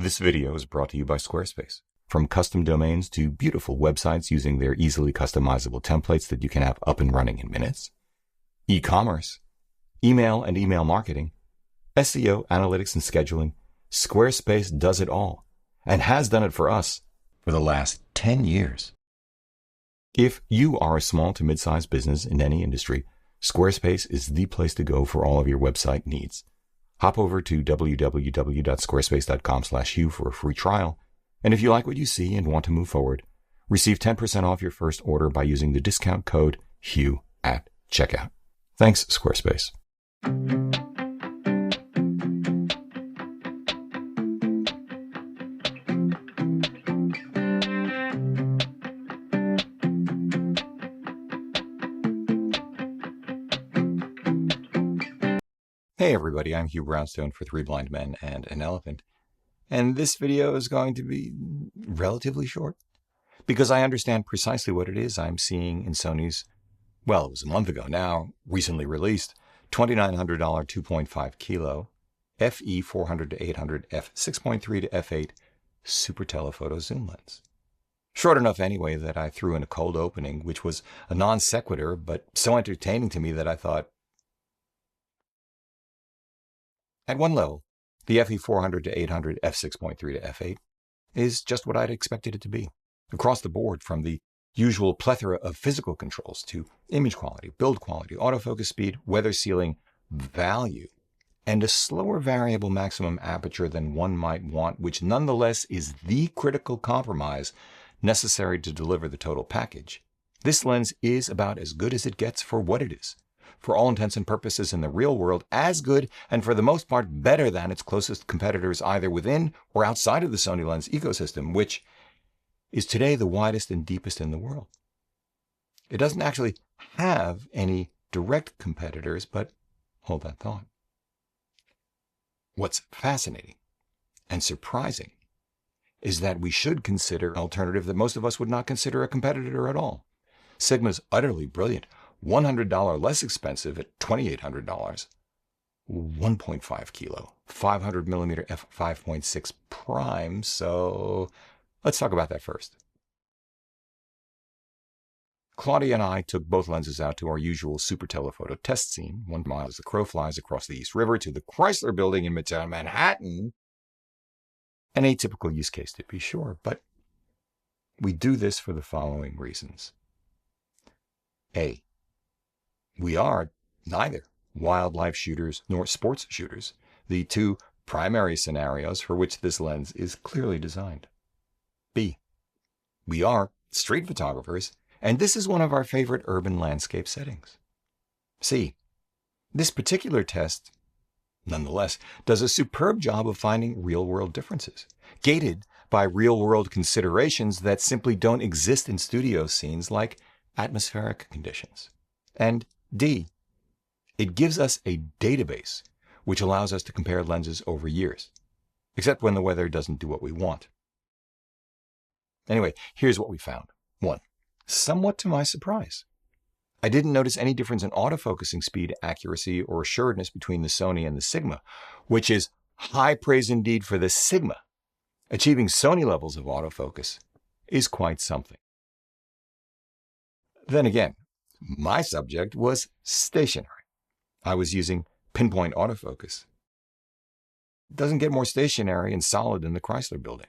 This video is brought to you by Squarespace. From custom domains to beautiful websites using their easily customizable templates that you can have up and running in minutes, e-commerce, email and email marketing, SEO, analytics and scheduling, Squarespace does it all and has done it for us for the last 10 years. If you are a small to mid-sized business in any industry, Squarespace is the place to go for all of your website needs. Hop over to www.squarespace.com/Hugh for a free trial. And if you like what you see and want to move forward, receive 10% off your first order by using the discount code Hugh at checkout. Thanks, Squarespace. Hey everybody, I'm Hugh Brownstone for Three Blind Men and an Elephant, and this video is going to be relatively short because I understand precisely what it is I'm seeing in Sony's, well, it was a month ago now, recently released $2,900 2.5 kilo FE 400-800 f6.3 to f8 super telephoto zoom lens. Short enough anyway that I threw in a cold opening, which was a non sequitur, but so entertaining to me that I thought, at one level, the FE 400-800 f6.3 to f8 is just what I'd expected it to be. Across the board, from the usual plethora of physical controls to image quality, build quality, autofocus speed, weather sealing, value, and a slower variable maximum aperture than one might want, which nonetheless is the critical compromise necessary to deliver the total package. This lens is about as good as it gets for what it is. For all intents and purposes in the real world, as good and for the most part better than its closest competitors either within or outside of the Sony lens ecosystem, which is today the widest and deepest in the world. It doesn't actually have any direct competitors, but hold that thought. What's fascinating and surprising is that we should consider an alternative that most of us would not consider a competitor at all. Sigma's utterly brilliant, $100 less expensive at $2,800, 1.5 kilo, 500 millimeter f5.6 prime. So let's talk about that first. Claudia and I took both lenses out to our usual super telephoto test scene, 1 mile as the crow flies across the East River to the Chrysler Building in Midtown Manhattan. An atypical use case to be sure, but we do this for the following reasons. A, we are neither wildlife shooters nor sports shooters, the two primary scenarios for which this lens is clearly designed. B, we are street photographers, and this is one of our favorite urban landscape settings. C, this particular test, nonetheless, does a superb job of finding real-world differences, gated by real-world considerations that simply don't exist in studio scenes like atmospheric conditions. And D, it gives us a database which allows us to compare lenses over years, except when the weather doesn't do what we want. Anyway, here's what we found. 1, somewhat to my surprise, I didn't notice any difference in autofocusing speed, accuracy, or assuredness between the Sony and the Sigma, which is high praise indeed for the Sigma. Achieving Sony levels of autofocus is quite something. Then again, my subject was stationary. I was using pinpoint autofocus. It doesn't get more stationary and solid than the Chrysler Building.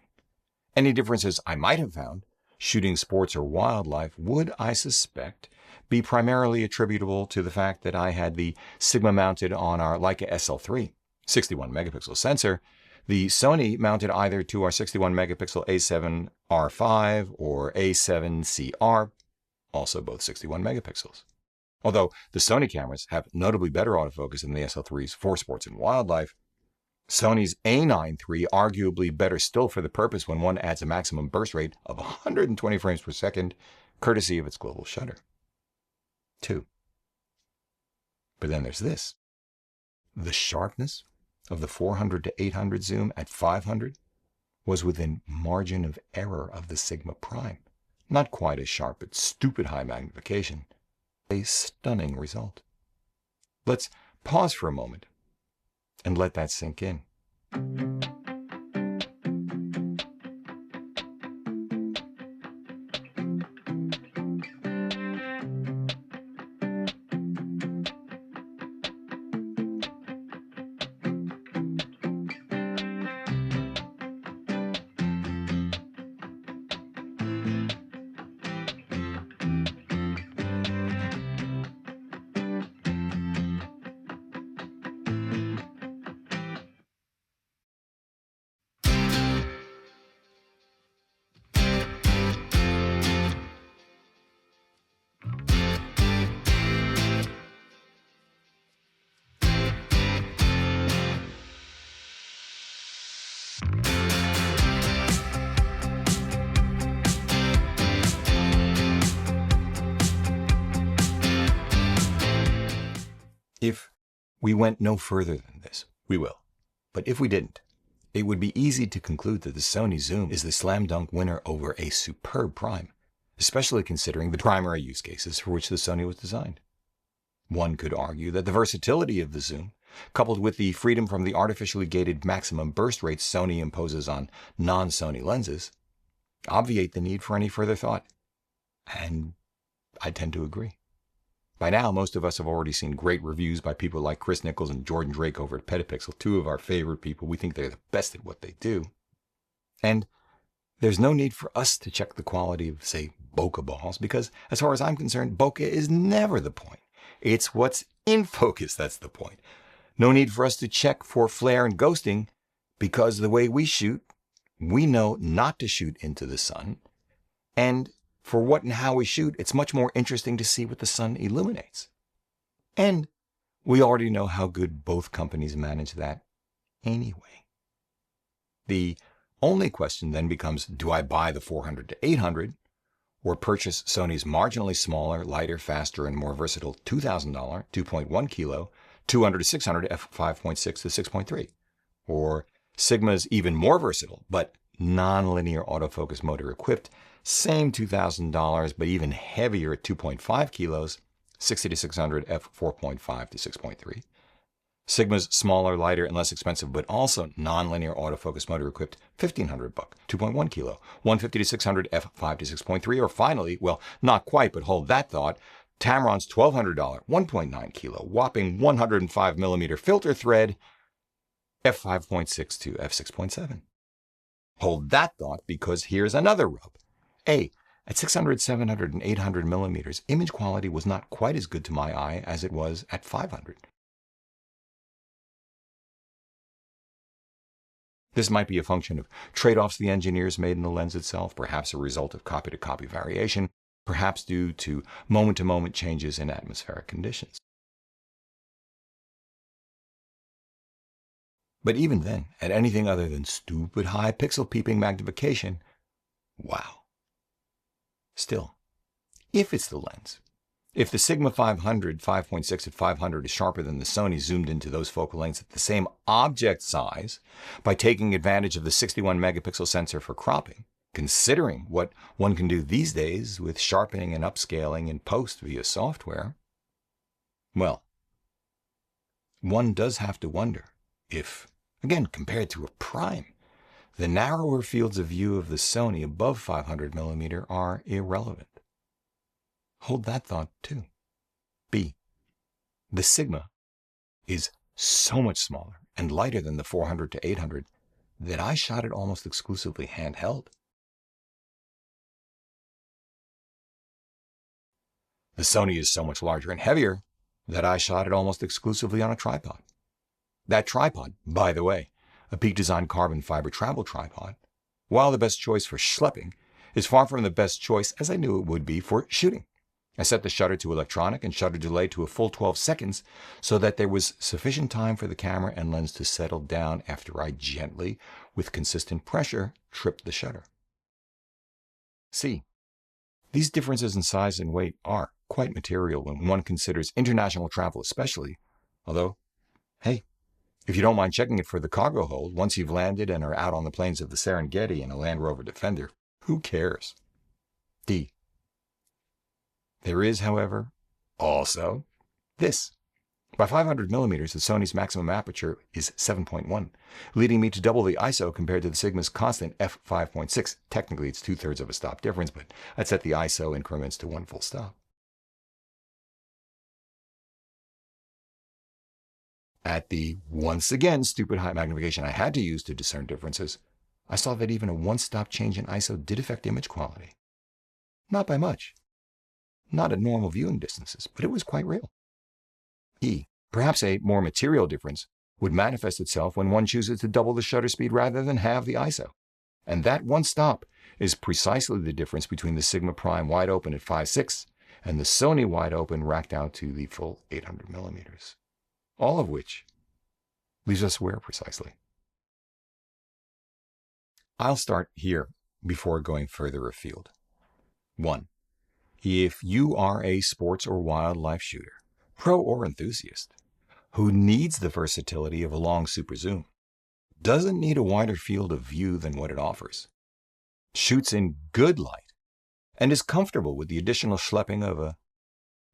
Any differences I might have found shooting sports or wildlife would, I suspect, be primarily attributable to the fact that I had the Sigma mounted on our Leica SL3 61 megapixel sensor, the Sony mounted either to our 61 megapixel A7R5 or A7CR, also both 61 megapixels. Although the Sony cameras have notably better autofocus than the SL3's for sports and wildlife, Sony's A9 III arguably better still for the purpose when one adds a maximum burst rate of 120 frames per second, courtesy of its global shutter. 2. But then there's this. The sharpness of the 400 to 800 zoom at 500 was within margin of error of the Sigma Prime. Not quite as sharp, but stupid high magnification. A stunning result. Let's pause for a moment and let that sink in. If we went no further than this, we will. But if we didn't, it would be easy to conclude that the Sony Zoom is the slam dunk winner over a superb prime, especially considering the primary use cases for which the Sony was designed. One could argue that the versatility of the Zoom, coupled with the freedom from the artificially gated maximum burst rates Sony imposes on non-Sony lenses, obviate the need for any further thought. And I tend to agree. By now, most of us have already seen great reviews by people like Chris Nichols and Jordan Drake over at Petapixel, two of our favorite people. We think they're the best at what they do. And there's no need for us to check the quality of, say, bokeh balls, because as far as I'm concerned, bokeh is never the point. It's what's in focus that's the point. No need for us to check for flare and ghosting, because the way we shoot, we know not to shoot into the sun. And for what and how we shoot, it's much more interesting to see what the sun illuminates. And we already know how good both companies manage that anyway. The only question then becomes, do I buy the 400 to 800 or purchase Sony's marginally smaller, lighter, faster, and more versatile $2,000, 2.1 kilo, 200 to 600 f5.6 to 6.3, or Sigma's even more versatile, but non-linear autofocus motor equipped, same $2,000, but even heavier at 2.5 kilos, 60 to 600 f4.5 to 6.3. Sigma's smaller, lighter, and less expensive, but also non-linear autofocus motor equipped, $1,500, 2.1 kilo, 150 to 600 f5 to 6.3. Or finally, well, not quite, but hold that thought, Tamron's $1,200, 1.9 kilo, whopping 105 millimeter filter thread, f5.6 to f6.7. Hold that thought, because here's another rub. At 600, 700, and 800 millimeters, image quality was not quite as good to my eye as it was at 500. This might be a function of trade-offs the engineers made in the lens itself, perhaps a result of copy-to-copy variation, perhaps due to moment-to-moment changes in atmospheric conditions. But even then, at anything other than stupid high pixel peeping magnification, wow. Still, if it's the lens, if the Sigma 500 5.6 at 500 is sharper than the Sony zoomed into those focal lengths at the same object size by taking advantage of the 61 megapixel sensor for cropping, considering what one can do these days with sharpening and upscaling in post via software, well, one does have to wonder if, again, compared to a prime, the narrower fields of view of the Sony above 500 millimeter are irrelevant. Hold that thought too. B. The Sigma is so much smaller and lighter than the 400 to 800 that I shot it almost exclusively handheld. The Sony is so much larger and heavier that I shot it almost exclusively on a tripod. That tripod, by the way, a Peak Design carbon fiber travel tripod, while the best choice for schlepping, is far from the best choice, as I knew it would be, for shooting. I set the shutter to electronic and shutter delay to a full 12 seconds so that there was sufficient time for the camera and lens to settle down after I gently, with consistent pressure, tripped the shutter. C. These differences in size and weight are quite material when one considers international travel especially, although, hey, if you don't mind checking it for the cargo hold, once you've landed and are out on the plains of the Serengeti in a Land Rover Defender, who cares? D. There is, however, also this. By 500 millimeters, the Sony's maximum aperture is 7.1, leading me to double the ISO compared to the Sigma's constant f5.6. Technically, it's 2/3 of a stop difference, but I'd set the ISO increments to one full stop. At the, once again, stupid high magnification I had to use to discern differences, I saw that even a one-stop change in ISO did affect image quality. Not by much. Not at normal viewing distances, but it was quite real. E. Perhaps a more material difference would manifest itself when one chooses to double the shutter speed rather than halve the ISO. And that one stop is precisely the difference between the Sigma Prime wide open at 5.6 and the Sony wide open racked out to the full 800 millimeters. All of which leaves us where precisely? I'll start here before going further afield. 1. If you are a sports or wildlife shooter, pro or enthusiast, who needs the versatility of a long super zoom, doesn't need a wider field of view than what it offers, shoots in good light, and is comfortable with the additional schlepping of a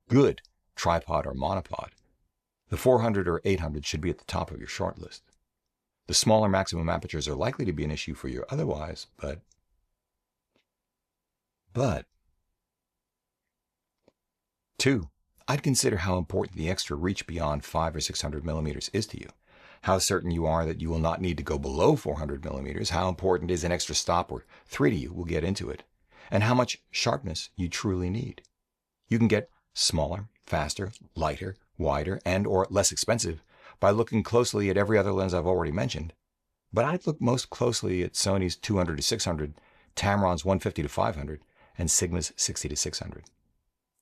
good tripod or monopod, the 400 or 800 should be at the top of your short list. The smaller maximum apertures are likely to be an issue for you otherwise, but 2. I'd consider how important the extra reach beyond 500 or 600 millimeters is to you. How certain you are that you will not need to go below 400 millimeters, how important is an extra stop or 3 to you, we'll get into it, and how much sharpness you truly need. You can get smaller, faster, lighter, wider, and or less expensive by looking closely at every other lens I've already mentioned, but I'd look most closely at Sony's 200 to 600, Tamron's 150 to 500, and Sigma's 60 to 600.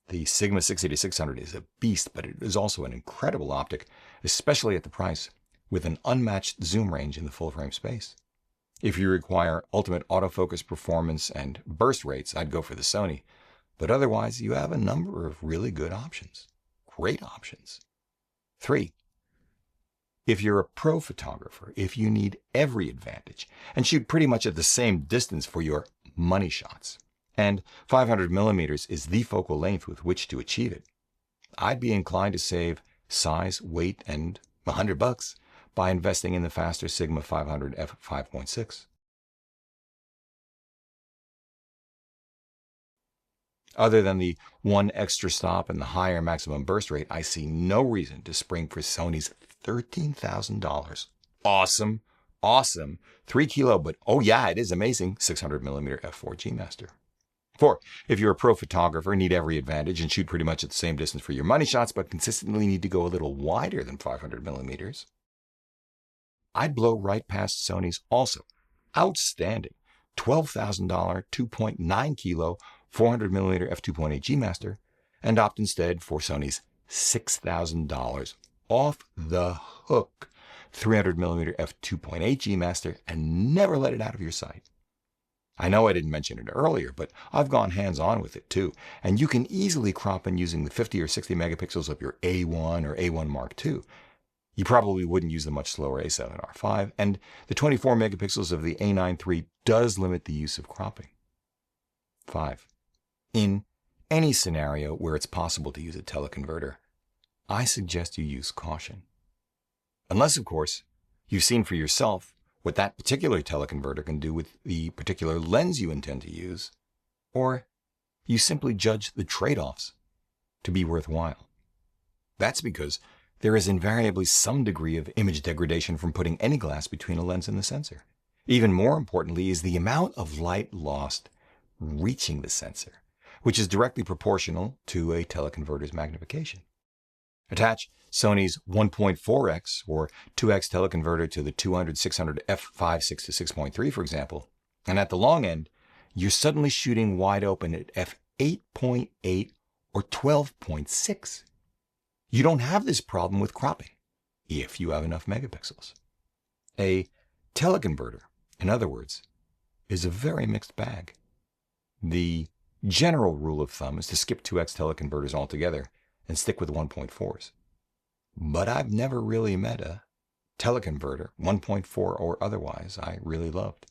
The Sigma 60 to 600 is a beast, but it is also an incredible optic, especially at the price, with an unmatched zoom range in the full-frame space. If you require ultimate autofocus performance and burst rates, I'd go for the Sony, but otherwise you have a number of really good options. Great options. 3. If you're a pro photographer, if you need every advantage, and shoot pretty much at the same distance for your money shots, and 500 millimeters is the focal length with which to achieve it, I'd be inclined to save size, weight, and $100 by investing in the faster Sigma 500 f5.6. Other than the one extra stop and the higher maximum burst rate, I see no reason to spring for Sony's $13,000. Awesome, awesome, 3 kilo, but oh yeah, it is amazing, 600 millimeter f4 G Master. 4. If you're a pro photographer, need every advantage, and shoot pretty much at the same distance for your money shots, but consistently need to go a little wider than 500 millimeters, I'd blow right past Sony's also outstanding $12,000 2.9 kilo 400 millimeter f2.8 G Master and opt instead for Sony's $6,000 off the hook 300 millimeter f2.8 G Master and never let it out of your sight. I know I didn't mention it earlier, but I've gone hands-on with it too, and you can easily crop in using the 50 or 60 megapixels of your A1 or A1 Mark II. You probably wouldn't use the much slower A7R5, and the 24 megapixels of the A9 III does limit the use of cropping. 5. In any scenario where it's possible to use a teleconverter, I suggest you use caution. Unless, of course, you've seen for yourself what that particular teleconverter can do with the particular lens you intend to use, or you simply judge the trade-offs to be worthwhile. That's because there is invariably some degree of image degradation from putting any glass between a lens and the sensor. Even more importantly is the amount of light lost reaching the sensor, which is directly proportional to a teleconverter's magnification. Attach Sony's 1.4x or 2x teleconverter to the 200-600 f5.6 to 6.3, for example, and at the long end, you're suddenly shooting wide open at f8.8 or 12.6. You don't have this problem with cropping, if you have enough megapixels. A teleconverter, in other words, is a very mixed bag. The general rule of thumb is to skip 2x teleconverters altogether and stick with 1.4s. But I've never really met a teleconverter, 1.4 or otherwise, I really loved.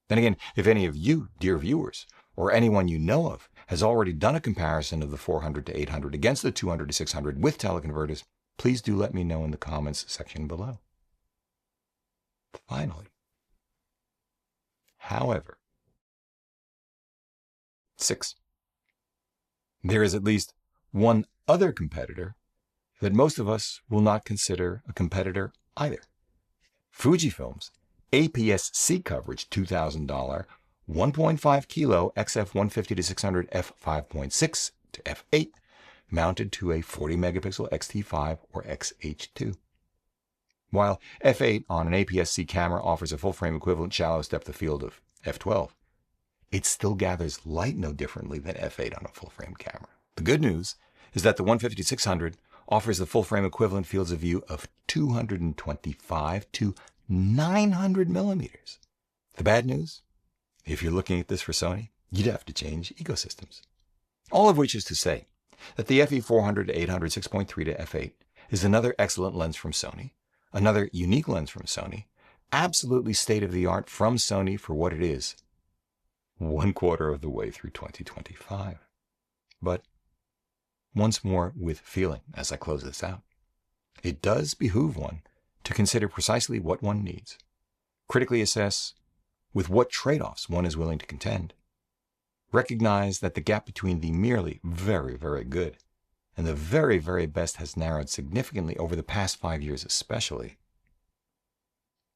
Then again, if any of you, dear viewers, or anyone you know of, has already done a comparison of the 400 to 800 against the 200 to 600 with teleconverters, please do let me know in the comments section below. Finally, however, 6. There is at least one other competitor that most of us will not consider a competitor either. Fujifilm's APS-C coverage $2,000 1.5 kilo XF 150 to 600 f5.6 to f8 mounted to a 40 megapixel X-T5 or X-H2. While f8 on an APS-C camera offers a full-frame equivalent shallowest depth of field of f12, it still gathers light no differently than f8 on a full-frame camera. The good news is that the 150-600 offers the full-frame equivalent fields of view of 225 to 900 millimeters. The bad news? If you're looking at this for Sony, you'd have to change ecosystems. All of which is to say that the FE400 to 800 6.3 to f8 is another excellent lens from Sony, another unique lens from Sony, absolutely state-of-the-art from Sony for what it is, 1/4 of the way through 2025. But once more with feeling as I close this out, it does behoove one to consider precisely what one needs, critically assess with what trade-offs one is willing to contend, recognize that the gap between the merely very, very good and the very, very best has narrowed significantly over the past 5 years especially.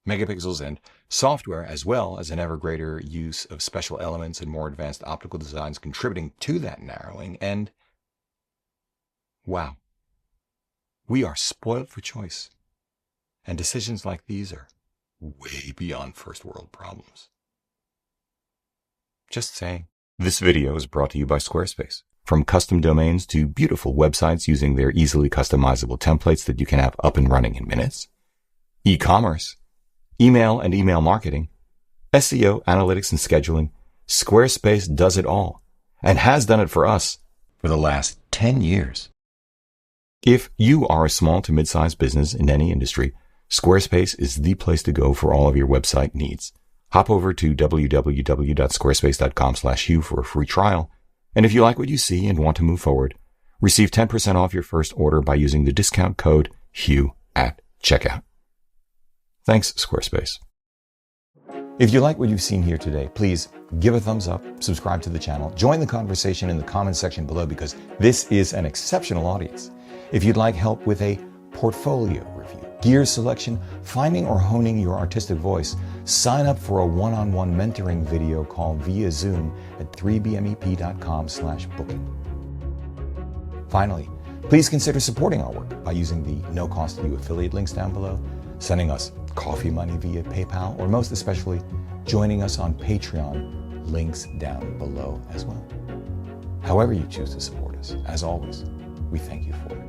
Megapixels and software, as well as an ever greater use of special elements and more advanced optical designs contributing to that narrowing, and wow, we are spoiled for choice. And decisions like these are way beyond first world problems. Just saying. This video is brought to you by Squarespace. From custom domains to beautiful websites using their easily customizable templates that you can have up and running in minutes, e-commerce, email and email marketing, SEO, analytics, and scheduling, Squarespace does it all and has done it for us for the last 10 years. If you are a small to mid-sized business in any industry, Squarespace is the place to go for all of your website needs. Hop over to www.squarespace.com/Hugh for a free trial. And if you like what you see and want to move forward, receive 10% off your first order by using the discount code Hugh at checkout. Thanks, Squarespace. If you like what you've seen here today, please give a thumbs up, subscribe to the channel, join the conversation in the comments section below because this is an exceptional audience. If you'd like help with a portfolio review, gear selection, finding or honing your artistic voice, sign up for a one-on-one mentoring video call via Zoom at 3bmep.com/booking. Finally, please consider supporting our work by using the no-cost-to-you affiliate links down below, sending us coffee money via PayPal, or most especially, joining us on Patreon, links down below as well. However you choose to support us, as always, we thank you for it.